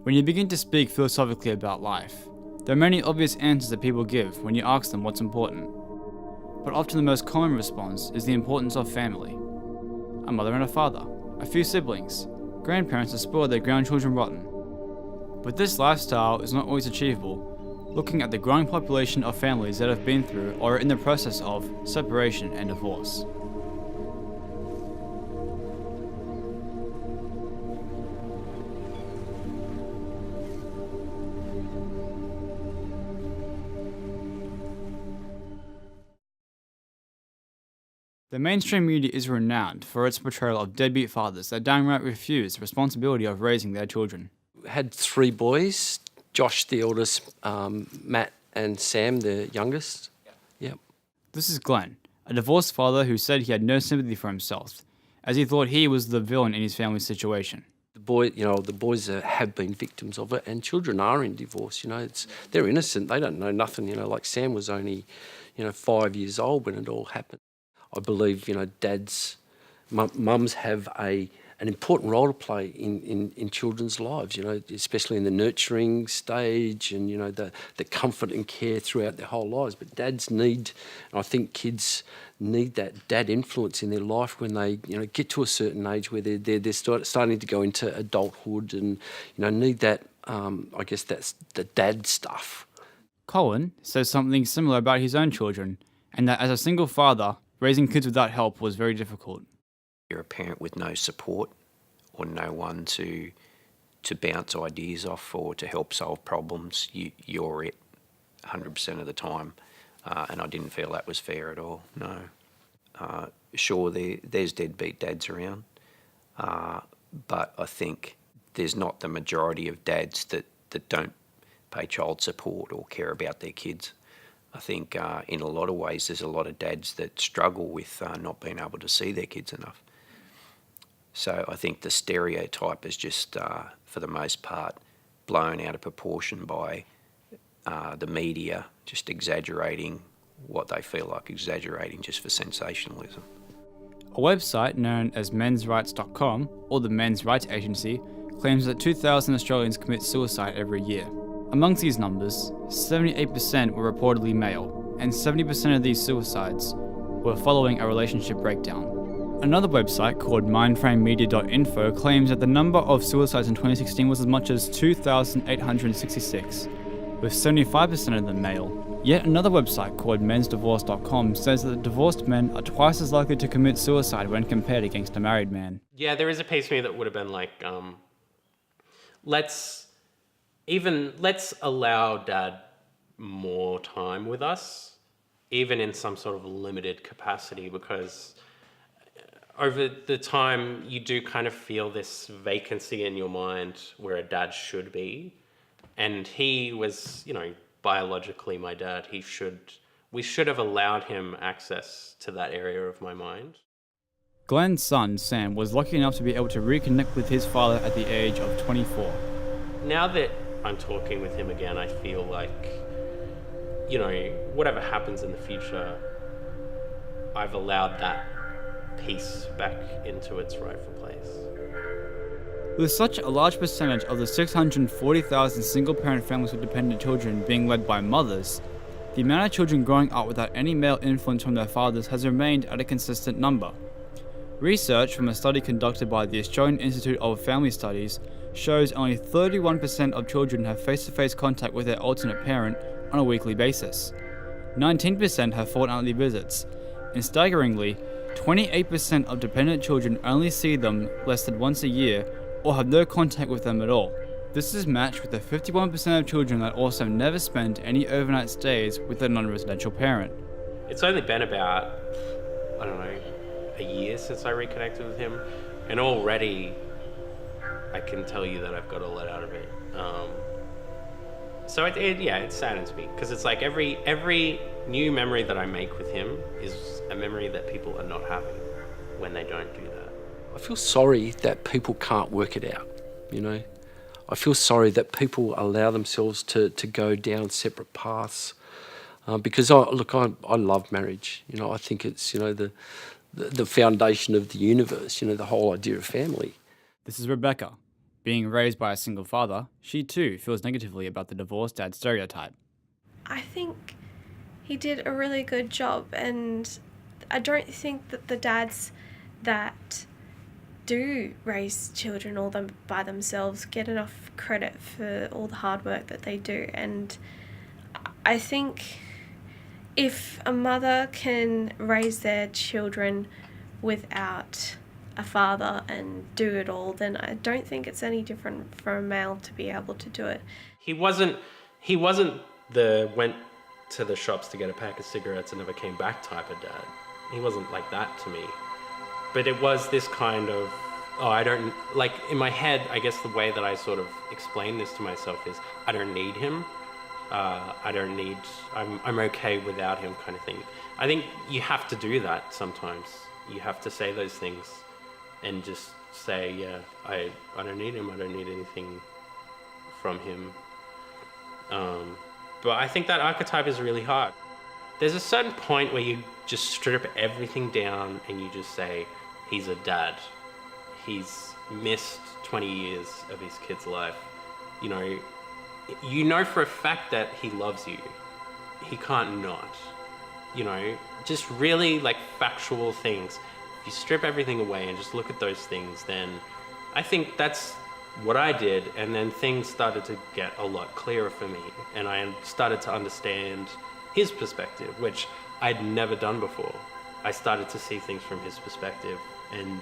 When you begin to speak philosophically about life, there are many obvious answers that people give when you ask them what's important. But often the most common response is the importance of family. A mother and a father, a few siblings, grandparents to spoil their grandchildren rotten. But this lifestyle is not always achievable, looking at the growing population of families that have been through or are in the process of separation and divorce. The mainstream media is renowned for its portrayal of deadbeat fathers that downright refuse the responsibility of raising their children. Had 3 boys, Josh the eldest, Matt and Sam the youngest. Yep. This is Glenn, a divorced father who said he had no sympathy for himself, as he thought he was the villain in his family's situation. The boys have been victims of it, and children are in divorce. They're innocent. They don't know nothing. Like Sam was only, 5 years old when it all happened. I believe, mums have an important role to play in children's lives, especially in the nurturing stage and, the comfort and care throughout their whole lives. But dads need, and I think kids need that dad influence in their life when they, get to a certain age where they're starting to go into adulthood and, need that, I guess that's the dad stuff. Colin says something similar about his own children, and that as a single father, raising kids without help was very difficult. You're a parent with no support or no one to bounce ideas off or to help solve problems. You're it 100% of the time, and I didn't feel that was fair at all, no. Sure, there's deadbeat dads around, but I think there's not the majority of dads that don't pay child support or care about their kids. I think in a lot of ways there's a lot of dads that struggle with not being able to see their kids enough. So I think the stereotype is just, for the most part, blown out of proportion by the media, just exaggerating what they feel like exaggerating just for sensationalism. A website known as mensrights.com, or the Men's Rights Agency, claims that 2,000 Australians commit suicide every year. Amongst these numbers, 78% were reportedly male, and 70% of these suicides were following a relationship breakdown. Another website called mindframemedia.info claims that the number of suicides in 2016 was as much as 2,866, with 75% of them male. Yet another website called mensdivorce.com says that divorced men are twice as likely to commit suicide when compared against a married man. Yeah, there is a piece of me that would have been like, let's allow dad more time with us, even in some sort of limited capacity, because over the time you do kind of feel this vacancy in your mind where a dad should be. And he was, biologically my dad. We should have allowed him access to that area of my mind. Glenn's son, Sam, was lucky enough to be able to reconnect with his father at the age of 24. Now that I'm talking with him again, I feel like, whatever happens in the future, I've allowed that piece back into its rightful place. With such a large percentage of the 640,000 single-parent families with dependent children being led by mothers, the amount of children growing up without any male influence from their fathers has remained at a consistent number. Research from a study conducted by the Australian Institute of Family Studies shows only 31% of children have face-to-face contact with their alternate parent on a weekly basis. 19% have fortnightly visits, and staggeringly, 28% of dependent children only see them less than once a year or have no contact with them at all. This is matched with the 51% of children that also never spend any overnight stays with their non-residential parent. It's only been about, a year since I reconnected with him, and already I can tell you that I've got a lot out of it. So it saddens me, because it's like every new memory that I make with him is a memory that people are not having when they don't do that. I feel sorry that people can't work it out, I feel sorry that people allow themselves to go down separate paths, because I love marriage. I think it's, the foundation of the universe, the whole idea of family. This is Rebecca, Being raised by a single father, she too feels negatively about the divorced dad stereotype. I think he did a really good job, and I don't think that the dads that do raise children all them by themselves get enough credit for all the hard work that they do. And I think if a mother can raise their children without a father and do it all, then I don't think it's any different for a male to be able to do it. He wasn't the went to the shops to get a pack of cigarettes and never came back type of dad. He wasn't like that to me. But it was this kind of, I don't, like in my head, I guess the way that I sort of explain this to myself is, I don't need him. I'm okay without him kind of thing. I think you have to do that sometimes. You have to say those things and just say, yeah, I don't need him. I don't need anything from him. But I think that archetype is really hard. There's a certain point where you just strip everything down and you just say, he's a dad. He's missed 20 years of his kid's life. You know for a fact that he loves you. He can't not. Just really like factual things. If you strip everything away and just look at those things, then I think that's what I did. And then things started to get a lot clearer for me. And I started to understand his perspective, which I'd never done before. I started to see things from his perspective. And,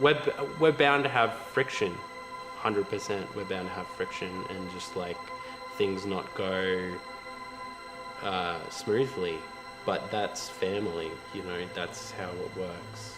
we're bound to have friction. 100%, we're bound to have friction and just like things not go smoothly. But that's family, that's how it works.